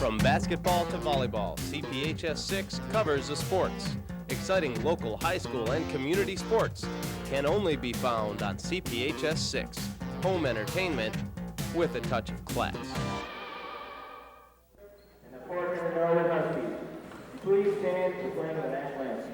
From basketball to volleyball, CPHS 6 covers the sports. Exciting local high school and community sports can only be found on CPHS 6. Home entertainment with a touch of class. And the Huron Northern Huskies, please stand to playing the national anthem.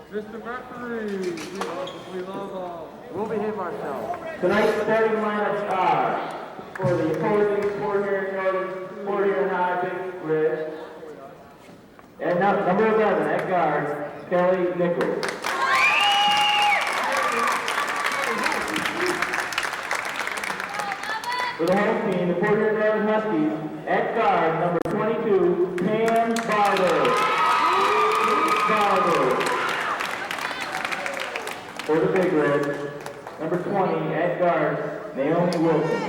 Mr. Referee, we love all. We'll behave ourselves. Tonight's starting lineups are for the opposing Fort Huron High Big Red. And now, number 11 at guard, Kelly Nichols. For the home team, the Fort Huron Northern Huskies, at guard, number 22, Pam Barber. For the Big Reds, number 20, at guard, Naomi Wilson.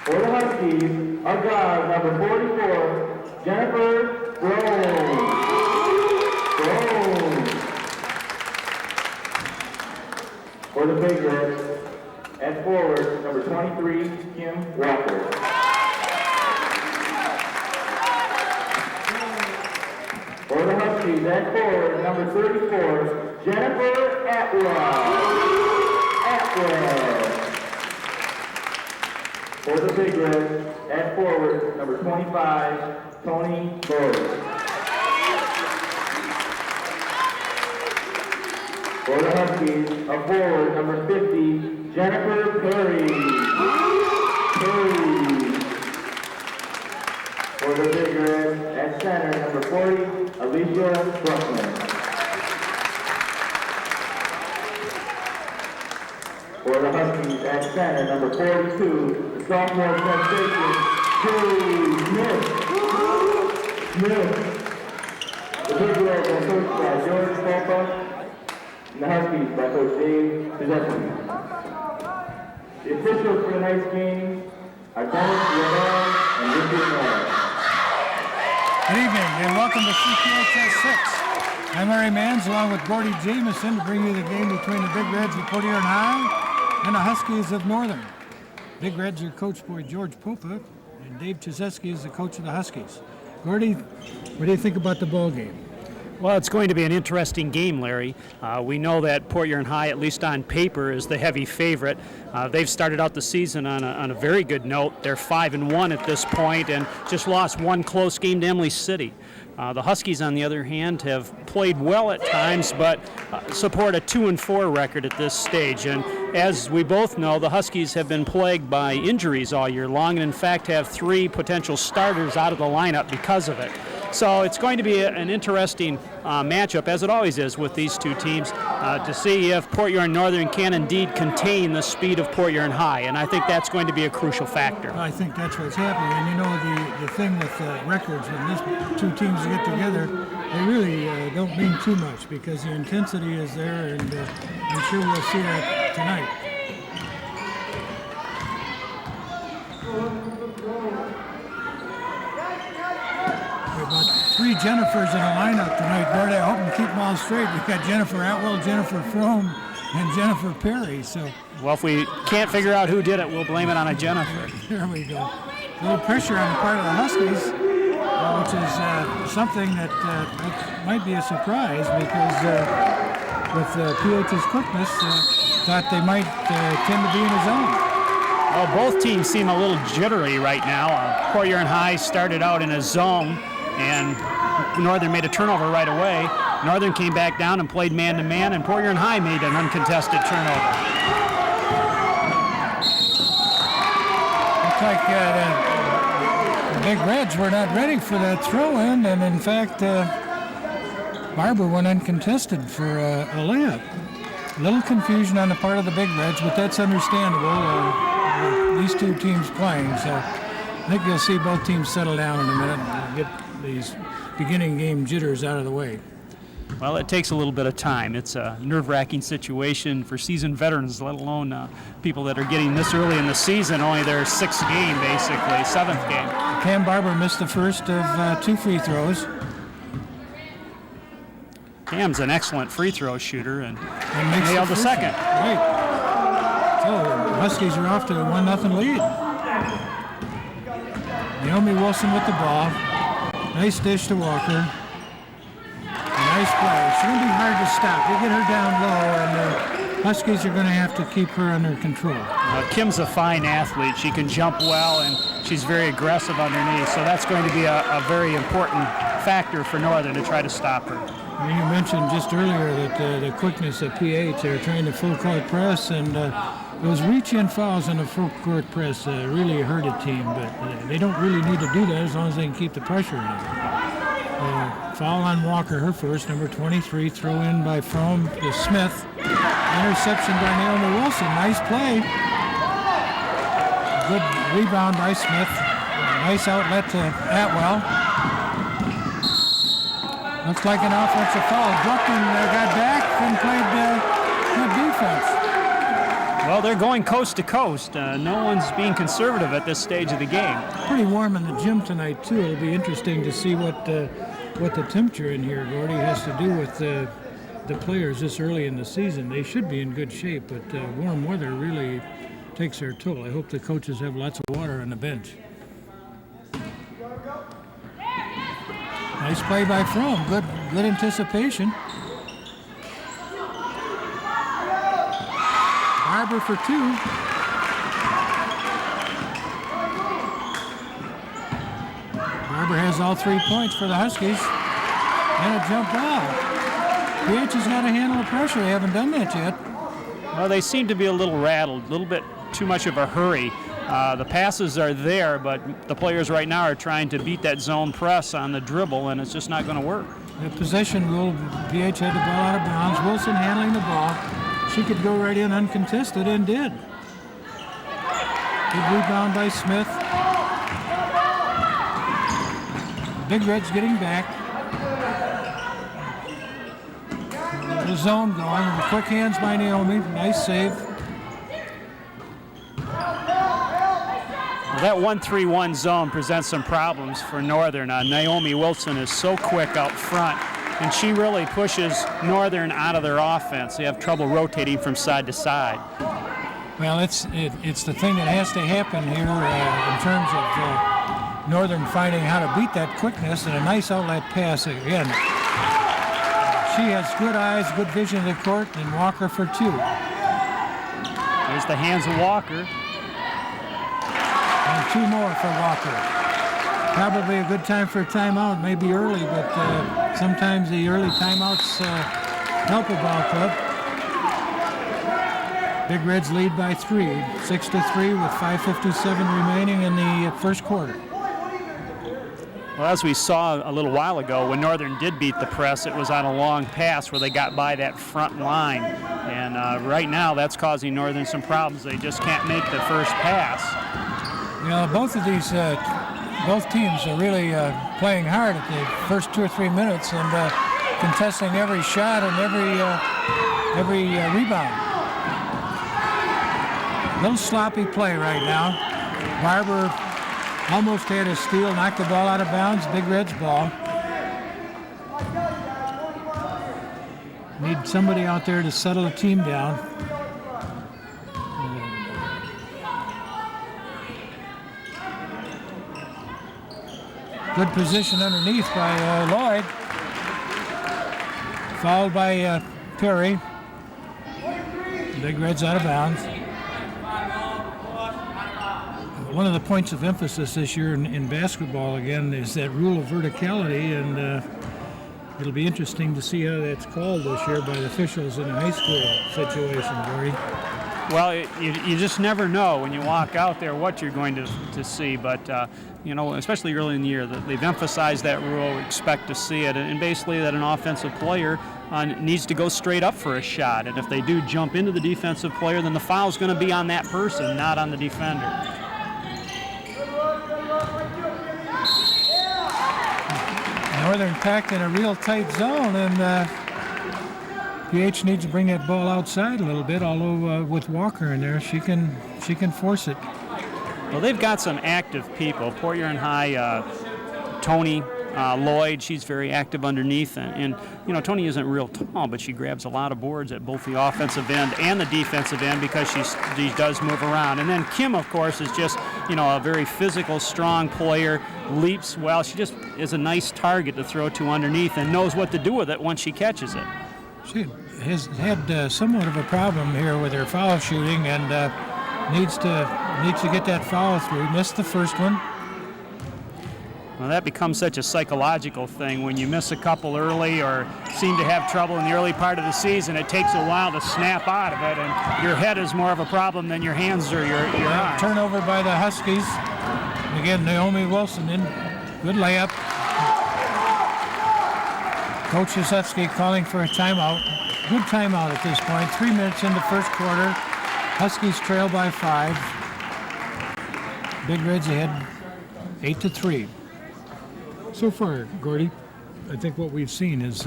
For the Huskies, our guard, number 44, Jennifer Rose. For the Big Reds, at forward, number 23, Kim Walker. For the Huskies, at forward, number 34, Jennifer Atwell. For the Big Reds, at forward, number 25, Tony Bowes. For the Huskies, a forward, number 50, Jennifer Perry. For the Big Reds, at center, number 40, Alicia Bruckman. For the Huskies, at center, number 42, the sophomore sensation, Julie Smith. The Big Reds are coached by George Popa, and the Huskies by Coach Dave Tedeschi. The officials for tonight's game are Dennis Lavelle and Richard Miller. Good evening and welcome to CPHS 6. I'm Larry Manns along with Gordy Jamieson to bring you the game between the Big Reds of Fort Huron High and the Huskies of Northern. Big Reds are coached by George Popa and Dave Tedeschi is the coach of the Huskies. Gordy, what do you think about the ball game? Well, it's going to be an interesting game, Larry. We know that Fort Huron High, at least on paper, is the heavy favorite. They've started out the season on a very good note. They're 5-1 at this point and just lost one close game to Emily City. The Huskies, on the other hand, have played well at times, but support a 2-4 record at this stage. And as we both know, the Huskies have been plagued by injuries all year long, and in fact have 3 potential starters out of the lineup because of it. So it's going to be an interesting matchup, as it always is with these two teams, to see if Port Huron Northern can indeed contain the speed of Port Huron High, and I think that's going to be a crucial factor. I think that's what's happening. And you know, the thing with records, when these two teams get together, they really don't mean too much because the intensity is there, and I'm sure we'll see that tonight. About 3 Jennifers in the lineup tonight, Gordy. I hope we keep them all straight. We've got Jennifer Atwell, Jennifer Fromm, and Jennifer Perry. So, well, if we can't figure out who did it, we'll blame it on a Jennifer. There we go. A little pressure on the part of the Huskies, which is something that might be a surprise because with PH's quickness, thought they might tend to be in a zone. Well, both teams seem a little jittery right now. Port Huron High started out in a zone, and Northern made a turnover right away. Northern came back down and played man-to-man, and Port Huron High made an uncontested turnover. Looks like the Big Reds were not ready for that throw-in, and in fact, Barber went uncontested for a layup. A little confusion on the part of the Big Reds, but that's understandable. These two teams playing, so I think you'll see both teams settle down in a minute and get these beginning game jitters out of the way. Well, it takes a little bit of time. It's a nerve-wracking situation for seasoned veterans, let alone people that are getting this early in the season, only their 6th game, basically, 7th game. Cam Barber missed the first of 2 free throws. Cam's an excellent free throw shooter and nailed the second. Right. So the Huskies are off to a 1-0 lead. Naomi Wilson with the ball. Nice dish to Walker. Nice play. It's going to be hard to stop. They get her down low, and the Huskies are going to have to keep her under control. Kim's a fine athlete. She can jump well, and she's very aggressive underneath. So that's going to be a very important factor for Northern to try to stop her. You mentioned just earlier that the quickness of PH, they're trying to full court press, and those reach-in fouls in the full court press really hurt a team, but they don't really need to do that as long as they can keep the pressure in. Foul on Walker, her first, number 23, throw in by Fromm to Smith. Interception by Naomi Wilson, nice play. Good rebound by Smith. Nice outlet to Atwell. Looks like an offensive foul. Bruckman got back and played good defense. Well, they're going coast to coast. No one's being conservative at this stage of the game. Pretty warm in the gym tonight, too. It'll be interesting to see what the temperature in here, Gordy, has to do with the players this early in the season. They should be in good shape, but warm weather really takes their toll. I hope the coaches have lots of water on the bench. Nice play by Fromm. Good anticipation. Barber for 2. Barber has all 3 points for the Huskies. And a jump ball. PH has got to handle the pressure. They haven't done that yet. Well, they seem to be a little rattled, a little bit too much of a hurry. The passes are there, but the players right now are trying to beat that zone press on the dribble, and it's just not going to work. The possession rule, PH had the ball out of bounds. Wilson handling the ball. She could go right in uncontested and did. Good rebound by Smith. Big Red's getting back. The zone going. Quick hands by Naomi. Nice save. Well, that 1-3-1 zone presents some problems for Northern. Naomi Wilson is so quick out front, and she really pushes Northern out of their offense. They have trouble rotating from side to side. Well, it's the thing that has to happen here in terms of Northern finding how to beat that quickness, and a nice outlet pass again. She has good eyes, good vision of the court, and Walker for 2. There's the hands of Walker. And 2 more for Walker. Probably a good time for a timeout, maybe early, but sometimes the early timeouts help a ball club. Big Reds lead by 3, 6-3 with 5:57 remaining in the first quarter. Well, as we saw a little while ago, when Northern did beat the press, it was on a long pass where they got by that front line. And right now, that's causing Northern some problems. They just can't make the first pass. You know, both of these, both teams are really playing hard at the first 2 or 3 minutes and contesting every shot and every rebound. A little sloppy play right now. Barber almost had a steal, knocked the ball out of bounds. Big Red's ball. Need somebody out there to settle the team down. Good position underneath by Lloyd. Fouled by Perry. Big Red's out of bounds. One of the points of emphasis this year in basketball, again, is that rule of verticality, and it'll be interesting to see how that's called this year by the officials in a high school situation, Gordy. Well, you just never know when you walk out there what you're going to see, but you know, especially early in the year, they've emphasized that rule, expect to see it, and basically that an offensive player needs to go straight up for a shot, and if they do jump into the defensive player, then the foul's going to be on that person, not on the defender. Northern packed in a real tight zone, and PH needs to bring that ball outside a little bit, although with Walker in there, she can force it. Well, they've got some active people. Port Huron High, Tony, Lloyd, she's very active underneath, and you know, Tony isn't real tall, but she grabs a lot of boards at both the offensive end and the defensive end because she does move around. And then Kim, of course, is just, you know, a very physical, strong player, leaps well. She just is a nice target to throw to underneath and knows what to do with it once she catches it. She has had somewhat of a problem here with her foul shooting, and needs to get that foul through. Missed the first one. Well, that becomes such a psychological thing. When you miss a couple early or seem to have trouble in the early part of the season, it takes a while to snap out of it, and your head is more of a problem than your hands or your arms. Turnover by the Huskies. Again, Naomi Wilson in. Good layup. Coach Yasetsky calling for a timeout. Good timeout at this point. 3 minutes into first quarter. Huskies trail by 5. Big Reds ahead 8-3. So far, Gordy, I think what we've seen is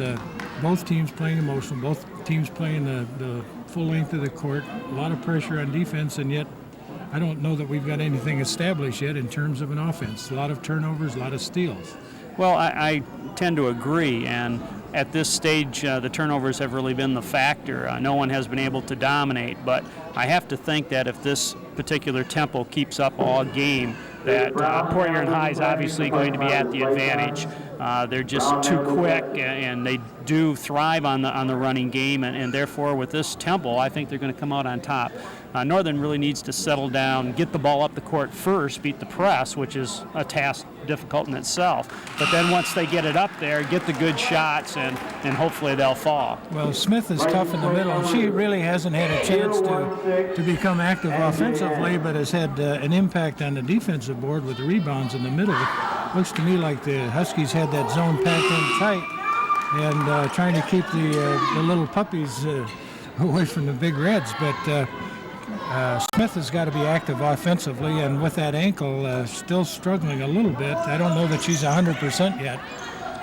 both teams playing emotional, both teams playing the full length of the court, a lot of pressure on defense, and yet I don't know that we've got anything established yet in terms of an offense. A lot of turnovers, a lot of steals. Well, I tend to agree, and at this stage, the turnovers have really been the factor. No one has been able to dominate, but I have to think that if this particular tempo keeps up all game, that Port Huron High is obviously going to be at the advantage. They're just too quick, and they do thrive on the running game, and therefore with this tempo, I think they're going to come out on top. Northern really needs to settle down, get the ball up the court first, beat the press, which is a task difficult in itself. But then once they get it up there, get the good shots, and hopefully they'll fall. Well, Smith is tough in the middle. She really hasn't had a chance to become active offensively, but has had an impact on the defensive board with the rebounds in the middle. Looks to me like the Huskies had that zone packed in tight and trying to keep the little puppies away from the Big Reds. But Smith has got to be active offensively, and with that ankle still struggling a little bit. I don't know that she's 100% yet,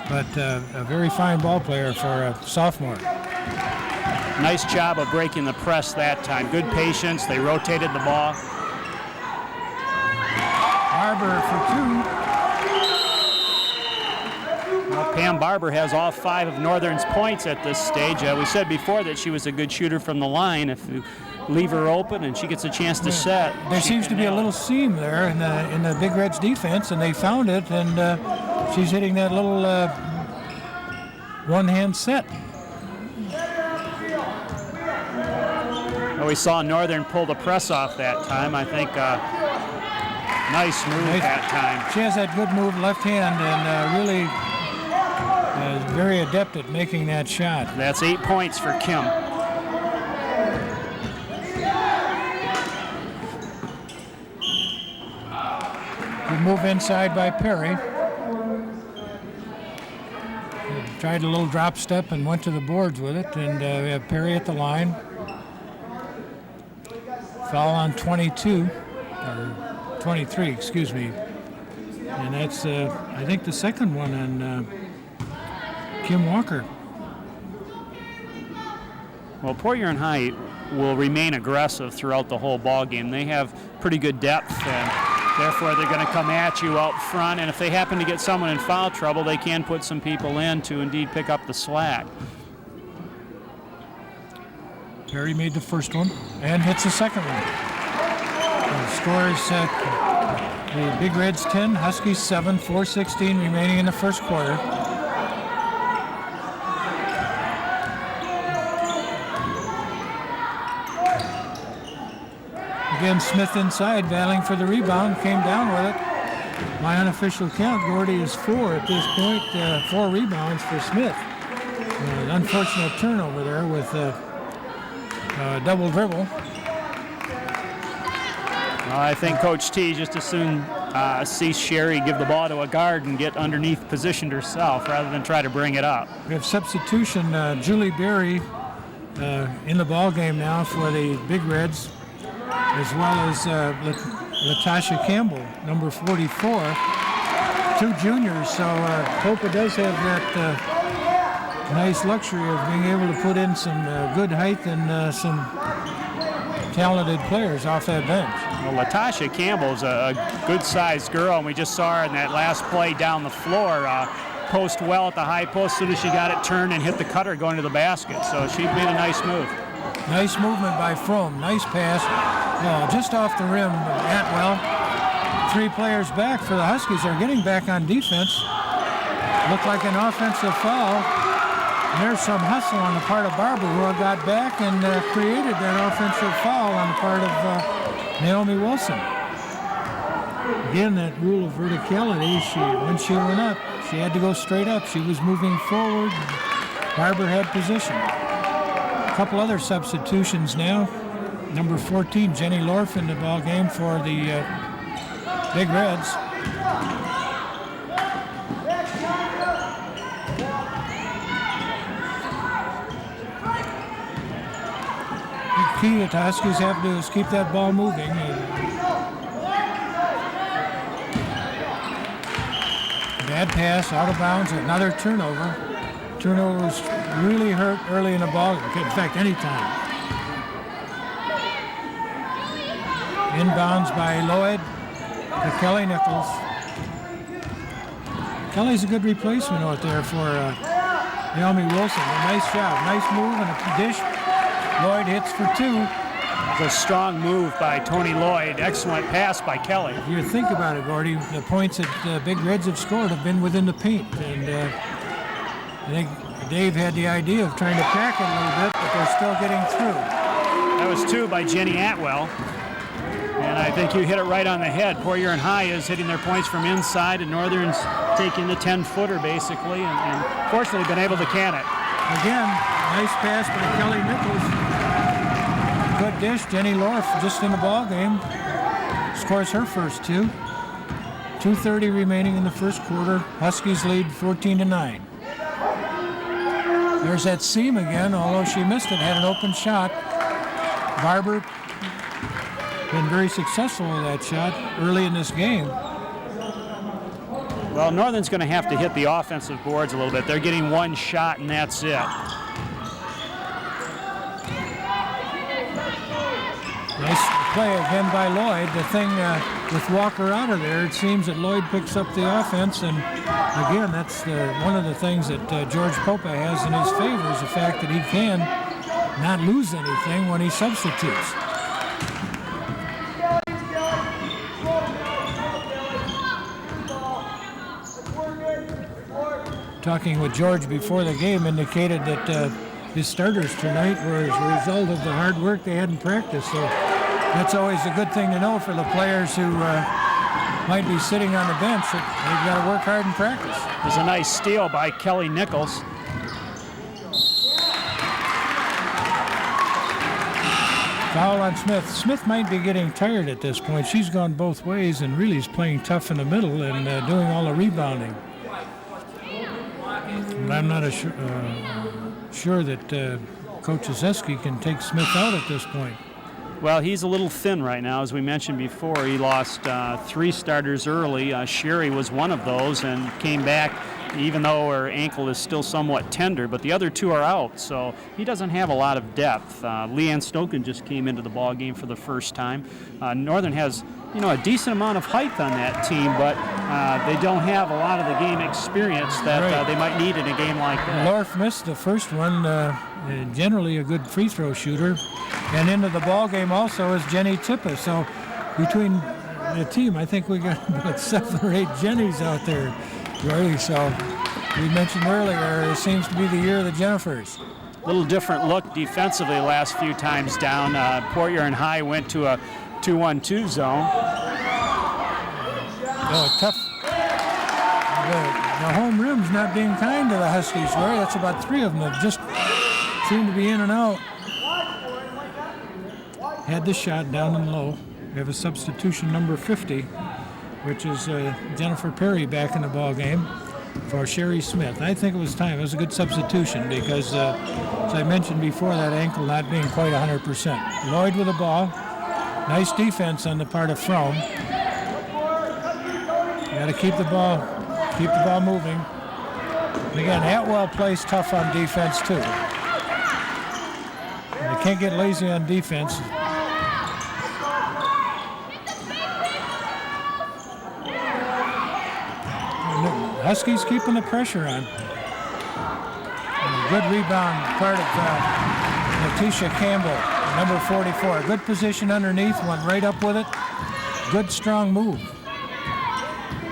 but a very fine ball player for a sophomore. Nice job of breaking the press that time. Good patience. They rotated the ball. Barber for 2. Well, Pam Barber has all 5 of Northern's points at this stage. We said before that she was a good shooter from the line. If you leave her open and she gets a chance to set, there seems to be a little seam there in the Big Reds defense, and they found it, and she's hitting that little one-hand set. Well, we saw Northern pull the press off that time. I think nice move that time. She has that good move left hand, and really very adept at making that shot. That's 8 points for Kim. Good move inside by Perry. tried a little drop step and went to the boards with it, and we have Perry at the line. Foul on 22, or 23, excuse me. And that's, I think, the second one on Kim Walker. Well, Port Huron High will remain aggressive throughout the whole ball game. They have pretty good depth, and therefore they're going to come at you out front. And if they happen to get someone in foul trouble, they can put some people in to indeed pick up the slack. Perry made the first one and hits the second one. The score is the Big Reds 10, Huskies 7, 4:16 remaining in the first quarter. Again, Smith inside, battling for the rebound, came down with it. My unofficial count, Gordy is 4 at this point, 4 rebounds for Smith. An unfortunate turnover there with double dribble. Well, I think Coach T just as soon see Sherry give the ball to a guard and get underneath positioned herself rather than try to bring it up. We have substitution, Julie Berry in the ball game now for the Big Reds, as well as Latasha Campbell, number 44, 2 juniors. So Popa does have that nice luxury of being able to put in some good height and some talented players off that bench. Well, Latasha Campbell's a good-sized girl, and we just saw her in that last play down the floor post well at the high post. As soon as she got it turned and hit the cutter going to the basket. So she made a nice move. Nice movement by Fromm. Nice pass. Just off the rim. Atwell. 3 players back for the Huskies. They're getting back on defense. Looked like an offensive foul. And there's some hustle on the part of Barber, who got back and created that offensive foul on the part of Naomi Wilson. Again, that rule of verticality, when she went up, she had to go straight up. She was moving forward. Barber had position. A couple other substitutions now. Number 14, Jenny Lorf in the ball game for the Big Reds. The key that the Huskies have to do is keep that ball moving. Bad pass, out of bounds, another turnover. Turnovers really hurt early in the ball game. In fact, any time. Inbounds by Lloyd to Kelly Nichols. Kelly's a good replacement out there for Naomi Wilson. A nice job, nice move and a dish. Lloyd hits for 2. It's a strong move by Tony Lloyd. Excellent pass by Kelly. If you think about it, Gordy, the points that Big Reds have scored have been within the paint. And I think Dave had the idea of trying to pack it a little bit, but they're still getting through. That was 2 by Jenny Atwell. And I think you hit it right on the head. Port Huron High is hitting their points from inside, and Northern's taking the 10-footer basically, and fortunately been able to can it. Again, nice pass by Kelly Nichols. Good dish. Jenny Lorf just in the ball game. Scores her first 2. 2:30 remaining in the first quarter. Huskies lead 14-9. There's that seam again, although she missed it, had an open shot. Barber been very successful with that shot early in this game. Well, Northern's going to have to hit the offensive boards a little bit. They're getting 1 shot, and that's it. Nice play again by Lloyd. The thing with Walker out of there, it seems that Lloyd picks up the offense, and again, that's one of the things that George Popa has in his favor is the fact that he can not lose anything when he substitutes. Talking with George before the game indicated that his starters tonight were as a result of the hard work they had in practice. So that's always a good thing to know for the players who might be sitting on the bench. They've got to work hard in practice. There's a nice steal by Kelly Nichols. Foul on Smith. Smith might be getting tired at this point. She's gone both ways and really is playing tough in the middle and doing all the rebounding. I'm not sure that Coach Oseski can take Smith out at this point. Well, he's a little thin right now, as we mentioned before. He lost 3 starters early. Sherry was one of those and came back, even though her ankle is still somewhat tender, but the other 2 are out, so he doesn't have a lot of depth. Leanne Stoken just came into the ball game for the first time. Northern has, a decent amount of height on that team, but they don't have a lot of the game experience that they might need in a game like that. Lorf missed the first one, generally a good free throw shooter, and into the ball game also is Jenny Tippa. So between the team, I think we got about 7 or 8 Jennies out there. Really, so we mentioned earlier, it seems to be the year of the Jennifers. A little different look defensively the last few times down. Port Huron High went to a 2-1-2 zone. Oh, tough. The home rim's not being kind to the Huskies, Roy. That's about 3 of them that just seem to be in and out. Had the shot down and low. We have a substitution, number 50, which is Jennifer Perry back in the ball game for Sherry Smith. I think it was time. It was a good substitution because, as I mentioned before, that ankle not being quite 100%. Lloyd with the ball. Nice defense on the part of Frome. Got to keep the ball moving. And again, Atwell plays tough on defense too. And they can't get lazy on defense. Huskies keeping the pressure on. And a good rebound part of Letitia Campbell, number 44. Good position underneath, went right up with it. Good strong move.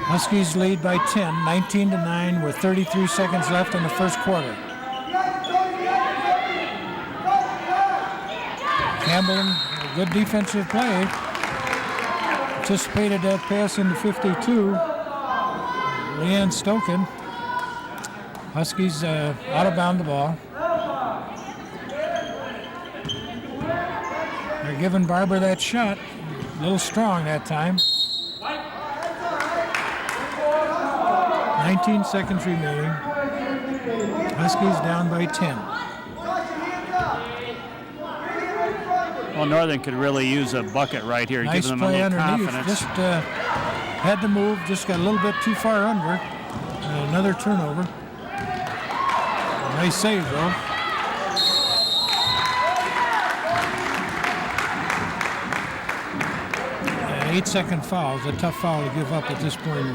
Huskies lead by 10, 19-9 with 33 seconds left in the first quarter. Campbell, good defensive play. Anticipated that pass into 52. Leanne Stoken. Huskies out of bound the ball. They're giving Barber that shot. A little strong that time. 19 seconds remaining. Huskies down by 10. Well, Northern could really use a bucket right here, Nice giving them a play little underneath. confidence. Just had to move, just got a little bit too far under. Another turnover. Nice save, though. An 8-second foul is a tough foul to give up at this point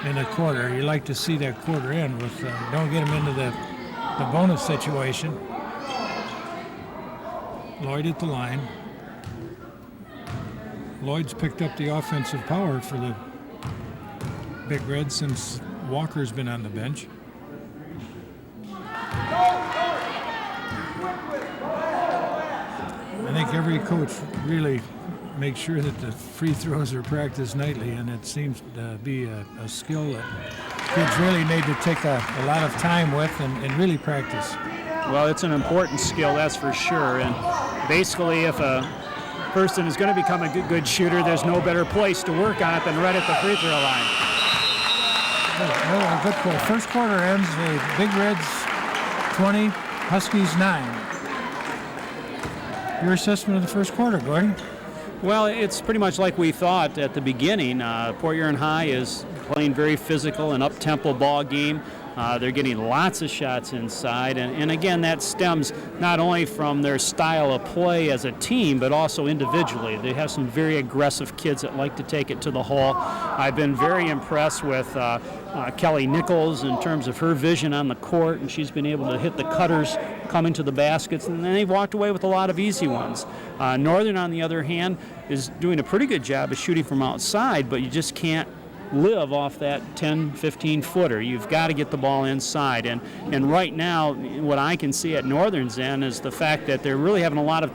in the quarter. You like to see that quarter end with don't get them into the bonus situation. Lloyd at the line. Lloyd's picked up the offensive power for the Big Reds since Walker's been on the bench. I think every coach really makes sure that the free throws are practiced nightly, and it seems to be a skill that kids really need to take a lot of time with and really practice. Well, it's an important skill, that's for sure. And basically, if a person is going to become a good shooter, there's no better place to work on it than right at the free throw line. Oh, good play. First quarter ends, the Big Reds 20, Huskies 9. Your assessment of the first quarter, Gordy? Well, it's pretty much like we thought at the beginning. Port Huron High is playing very physical and up-tempo ball game. They're getting lots of shots inside, and again, that stems not only from their style of play as a team, but also individually. They have some very aggressive kids that like to take it to the hole. I've been very impressed with Kelly Nichols in terms of her vision on the court, and she's been able to hit the cutters coming to the baskets, and then they've walked away with a lot of easy ones. Northern, on the other hand, is doing a pretty good job of shooting from outside, but you just can't live off that 10, 15 footer. You've got to get the ball inside. And right now, what I can see at Northern's end is the fact that they're really having a lot of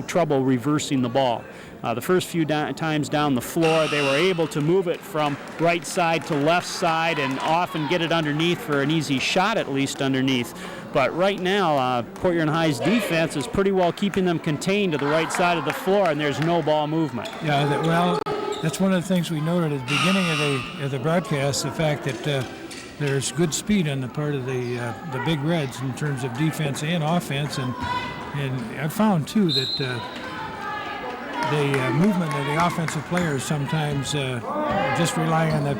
trouble reversing the ball. The first few times down the floor, they were able to move it from right side to left side and often get it underneath for an easy shot, at least underneath. But right now, Port Huron High's defense is pretty well keeping them contained to the right side of the floor, and there's no ball movement. Yeah, well, that's one of the things we noted at the beginning of the broadcast, the fact that there's good speed on the part of the Big Reds in terms of defense and offense, and I found too that the movement of the offensive players sometimes just rely on that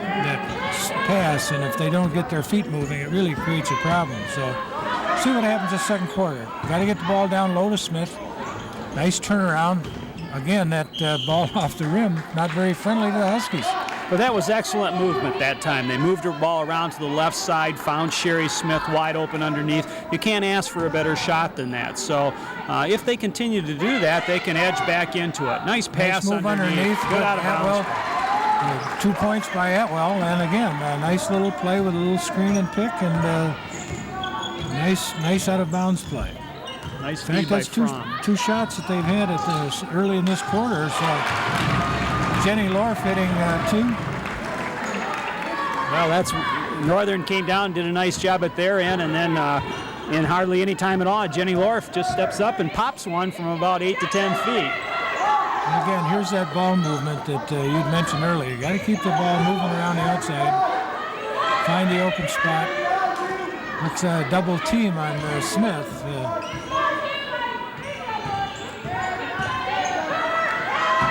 pass, and if they don't get their feet moving, it really creates a problem. So see what happens in the second quarter. Got to get the ball down low to Smith. Nice turnaround. Again, that ball off the rim, not very friendly to the Huskies. But that was excellent movement that time. They moved her ball around to the left side, found Sherry Smith wide open underneath. You can't ask for a better shot than that. So if they continue to do that, they can edge back into it. Nice pass move underneath. Good out of bounds. 2 points by Atwell, and again, a nice little play with a little screen and pick, and nice out of bounds play. Nice in fact, that's two shots that they've had at early in this quarter. So Jenny Lorf hitting 2. Well, that's Northern came down, did a nice job at their end, and then in hardly any time at all, Jenny Lorf just steps up and pops one from about 8 to 10 feet. And again, here's that ball movement that you'd mentioned earlier. You got to keep the ball moving around the outside, find the open spot. Let's double team on Smith.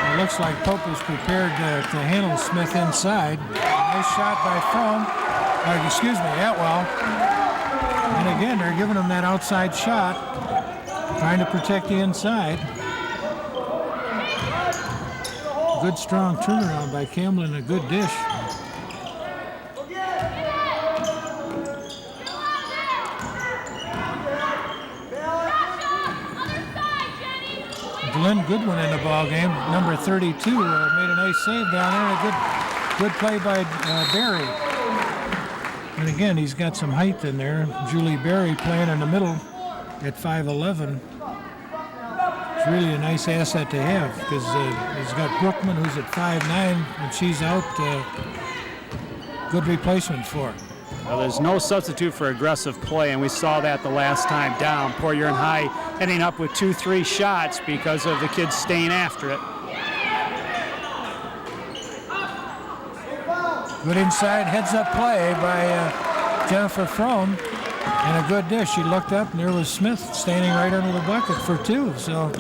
It looks like Pope is prepared to handle Smith inside. Nice shot by Atwell. And again, they're giving him that outside shot, trying to protect the inside. Good strong turnaround by Campbell and a good dish. Glenn Goodwin in the ball game, number 32, made a nice save down there. A good play by Barry. And again, he's got some height in there. Julie Barry playing in the middle at 5'11". It's really a nice asset to have because he's got Brookman, who's at 5'9", and she's out. Good replacement for her. Well, there's no substitute for aggressive play, and we saw that the last time down. Port Huron High ending up with 2-3 shots because of the kids staying after it. Good inside heads-up play by Jennifer Fromm, and a good dish. She looked up, and there was Smith standing right under the bucket for 2. So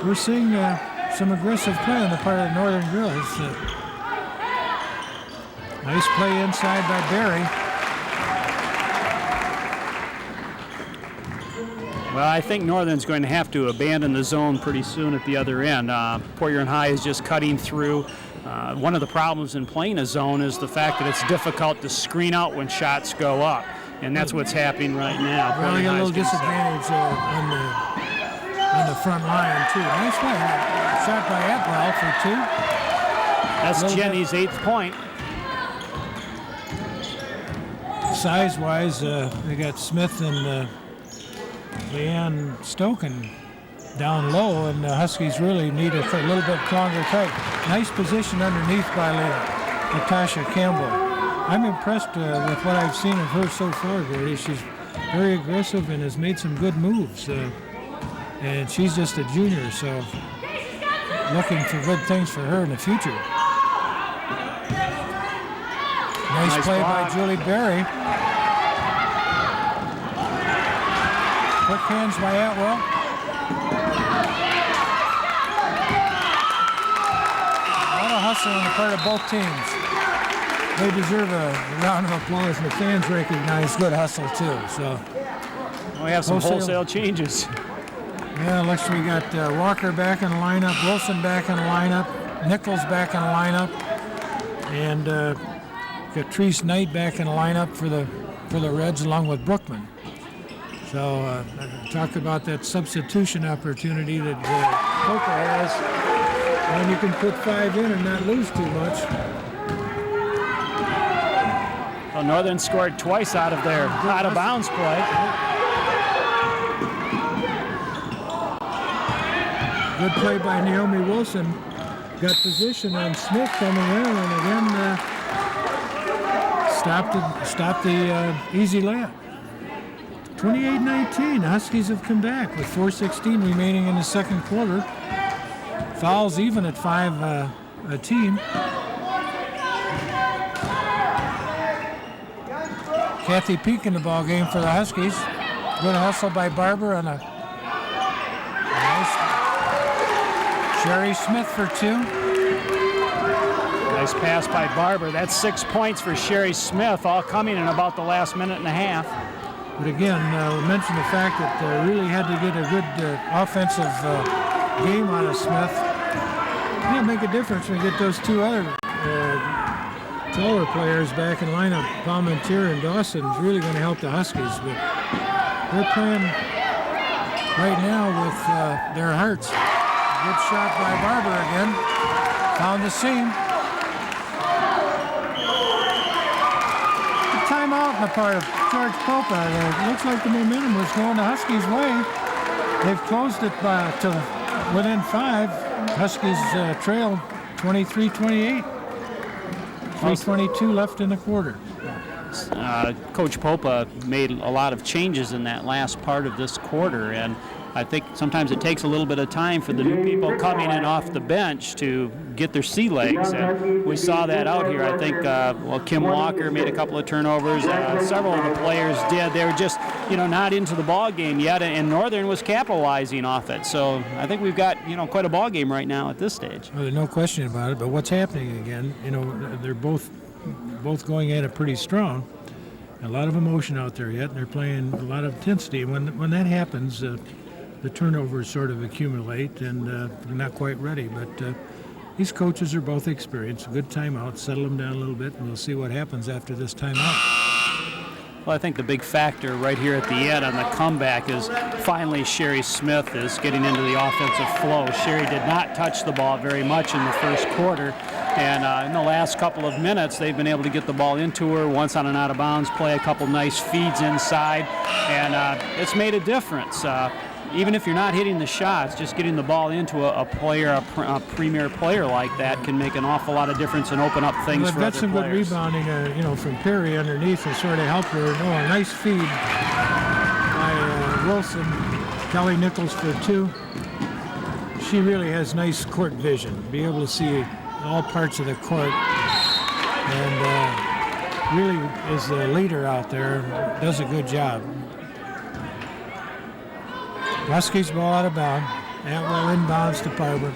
we're seeing some aggressive play on the part of the Northern girls. Nice play inside by Barry. Well, I think Northern's going to have to abandon the zone pretty soon at the other end. Port Huron High is just cutting through. One of the problems in playing a zone is the fact that it's difficult to screen out when shots go up, and that's what's happening right now. Well, they got a little disadvantage on the front line, too. Nice play. Shot by Atwell for 2. That's Jenny's 8th point. Size-wise, they got Smith and Leanne Stoken down low, and the Huskies really need a little bit longer tight. Nice position underneath by Natasha Campbell. I'm impressed with what I've seen of her so far, Gordy. She's very aggressive and has made some good moves. And she's just a junior, so looking for good things for her in the future. Nice play by Julie Berry. Quick hands by Atwell. A lot of hustle on the part of both teams. They deserve a round of applause, and the fans recognize good hustle too. So we have some wholesale changes. Yeah, looks we got Walker back in the lineup, Wilson back in the lineup, Nichols back in the lineup, and got Treese Knight back in the lineup for the Reds along with Brookman. So talk about that substitution opportunity that Coker has, and you can put 5 in and not lose too much. Well, Northern scored twice out of their out-of-bounds play. Good play by Naomi Wilson. Got position on Smith coming in, and again stopped the easy layup. 28-19. Huskies have come back with 4:16 remaining in the second quarter. Fouls even at 5 a team. Kathy Peak in the ball game for the Huskies. Good hustle by Barber on a nice Sherry Smith for 2. Nice pass by Barber. That's 6 points for Sherry Smith, all coming in about the last minute and a half. But again, we mentioned the fact that really had to get a good offensive game out of Smith. It'll make a difference when you get those 2 other taller players back in lineup. Palmentier and Dawson is really going to help the Huskies. But they're playing right now with their hearts. Good shot by Barber again. Found the seam. Timeout on the part of George Popa. It looks like the momentum was going the Huskies' way. They've closed it to within 5. Huskies trail 23-28. 3:22 left in the quarter. Coach Popa made a lot of changes in that last part of this quarter, and I think sometimes it takes a little bit of time for the new people coming in off the bench to get their sea legs, and we saw that out here. I think, Kim Walker made a couple of turnovers. Several of the players did. They were just, not into the ball game yet, and Northern was capitalizing off it. So I think we've got, quite a ball game right now at this stage. Well, there's no question about it. But what's happening again? They're both going at it pretty strong. A lot of emotion out there yet, and they're playing a lot of intensity. When that happens, the turnovers sort of accumulate, and they're not quite ready. But these coaches are both experienced. A good timeout, settle them down a little bit, and we'll see what happens after this timeout. Well, I think the big factor right here at the end on the comeback is finally Sherry Smith is getting into the offensive flow. Sherry did not touch the ball very much in the first quarter, and in the last couple of minutes they've been able to get the ball into her once on an out-of-bounds play, a couple nice feeds inside, and it's made a difference. Even if you're not hitting the shots, just getting the ball into a premier player like that can make an awful lot of difference and open up things for other players. That's some good rebounding, from Perry underneath and sort of helped her. A nice feed by Wilson. Kelly Nichols for 2. She really has nice court vision, be able to see all parts of the court, and really is a leader out there, does a good job. Huskies ball out of bounds. Atwell inbounds to Barber.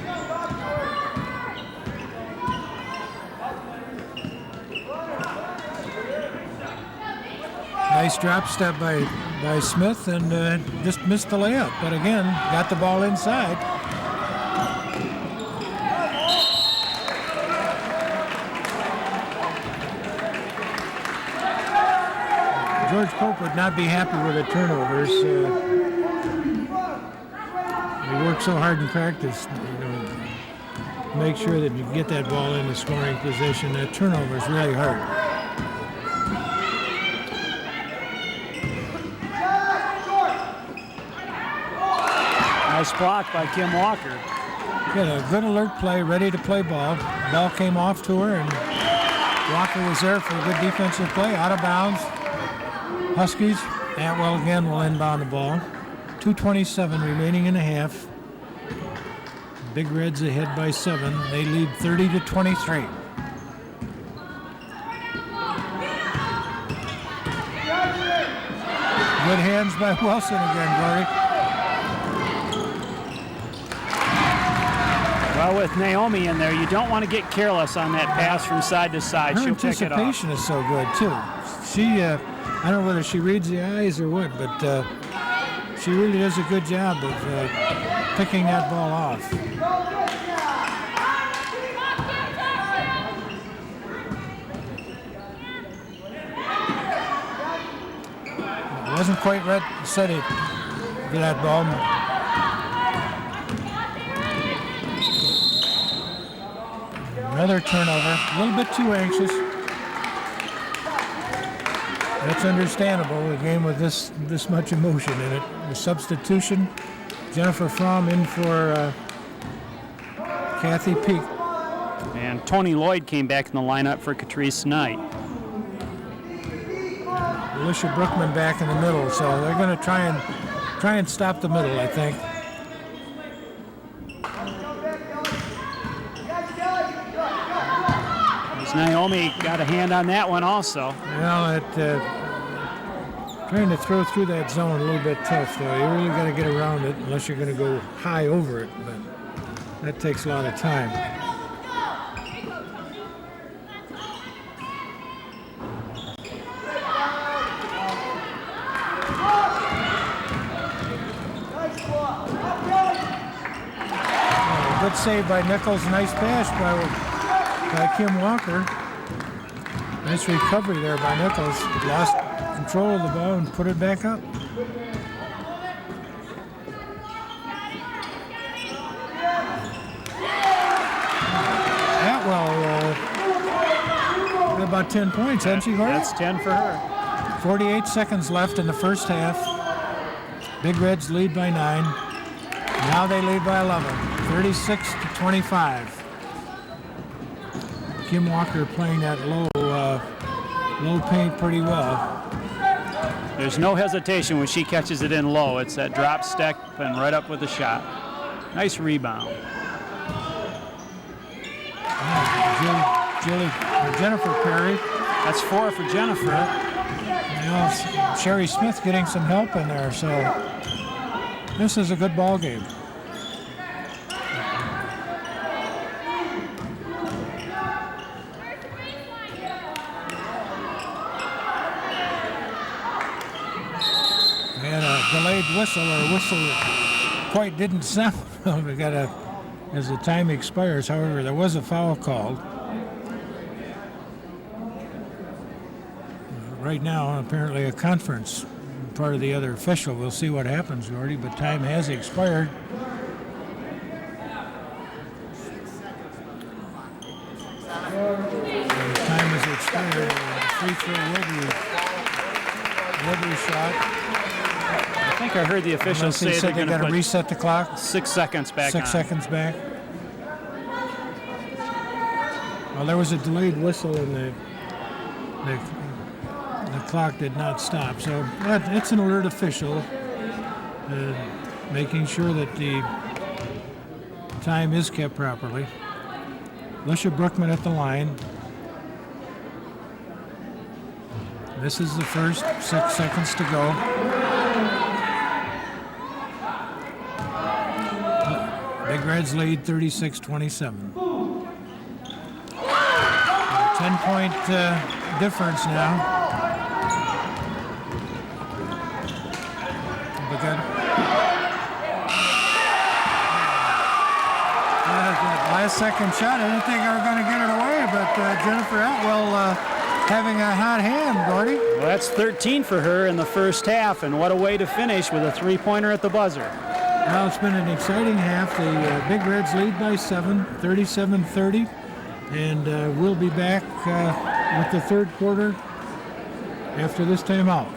Nice drop step by Smith, and just missed the layup. But again, got the ball inside. George Pope would not be happy with the turnovers. He worked so hard in practice, to make sure that you get that ball in the scoring position. That turnover is really hard. Nice block by Kim Walker. Got a good alert play, ready to play ball. Ball came off to her, and Walker was there for a good defensive play. Out of bounds. Huskies, Atwell again will inbound the ball. 2:27 remaining in the half. Big Reds ahead by 7. They lead 30-23. Good hands by Wilson again, Gordy. Well, with Naomi in there, you don't want to get careless on that pass from side to side. Her She'll pick it up. anticipation is so good, too. She, I don't know whether she reads the eyes or what, but she really does a good job of picking that ball off. Wasn't quite ready for that ball. Another turnover, a little bit too anxious. That's understandable, a game with this much emotion in it. The substitution, Jennifer Fromm in for Kathy Peak. And Tony Lloyd came back in the lineup for Catrice Knight. Alicia Brookman back in the middle, so they're going to try and stop the middle, I think. Naomi got a hand on that one also. Well, Trying to throw through that zone a little bit tough, though. You really got to get around it unless you're going to go high over it, but that takes a lot of time. Good save by Nichols. Nice pass by Kim Walker. Nice recovery there by Nichols. Lost control of the ball and put it back up. Atwell got about 10 points, hasn't she, Gordy? That's 10 for her. 48 seconds left in the first half. Big Reds lead by 9. Now they lead by 11, 36-25. Kim Walker playing that low paint pretty well. There's no hesitation when she catches it in low. It's that drop step and right up with the shot. Nice rebound. Jennifer Perry. That's 4 for Jennifer. Now Sherry Smith getting some help in there, so this is a good ball game. Delayed whistle, or a whistle that quite didn't sound. We got as the time expires. However, there was a foul called. Right now, apparently a conference. Part of the other official. We'll see what happens, Gordy. But time has expired. Time has expired. Free throw will be shot. I think I heard the officials say they're going to reset the clock. 6 seconds back. 6 seconds back. Well, there was a delayed whistle, and the clock did not stop. So it's an alert official, making sure that the time is kept properly. Alicia Brookman at the line. This is the first. 6 seconds to go. Big Reds lead 36-27. 10-point difference now. Last second shot. I didn't think I were going to get it away, but Jennifer Atwell having a hot hand, Gordy. Well, that's 13 for her in the first half, and what a way to finish with a three-pointer at the buzzer. Well, it's been an exciting half. The Big Reds lead by 7, 37-30, and we'll be back with the third quarter after this timeout.